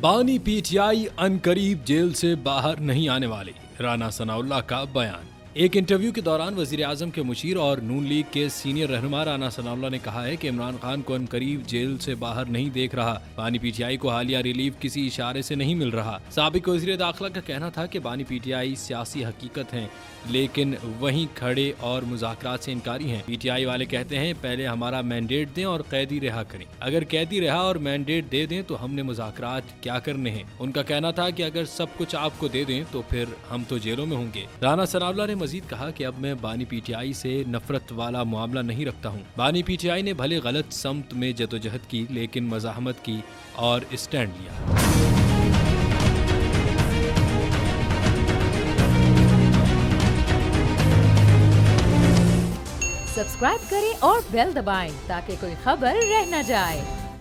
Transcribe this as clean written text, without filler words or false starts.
बानी PTI अनकरीब jail से बाहर नहीं आने वाली, राना सनाउल्लाह का बयान। एक इंटरव्यू के दौरान वजीर आजम के मुशीर और नून लीग के सीनियर रहनुमा राना सनाउल्लाह ने कहा है कि इमरान खान को अनकरीब जेल से बाहर नहीं देख रहा। बानी पीटीआई को हालिया रिलीफ किसी इशारे से नहीं मिल रहा। साबिक वजीर दाखिला का कहना था कि बानी पीटीआई सियासी हकीकत है, लेकिन वहीं खड़े और मुज़ाकरात से इनकारी हैं। पीटीआई वाले कहते हैं पहले हमारा मैंडेट दें और कैदी रिहा करें। अगर कैदी रिहा और मैंडेट दे दें तो हमने मुज़ाकरात क्या करने हैं। उनका कहना था कि अगर सब कुछ आपको दे दें तो फिर हम तो जेलों में होंगे। राना सनाउल्लाह ने मजीद कहा कि अब मैं बानी पीटीआई से नफरत वाला मामला नहीं रखता हूँ। बानी पीटीआई ने भले गलत समत में जदोजहद की, लेकिन मज़ाहमत की और स्टैंड लिया। सब्सक्राइब करें और बेल दबाएं ताकि कोई खबर रह न जाए।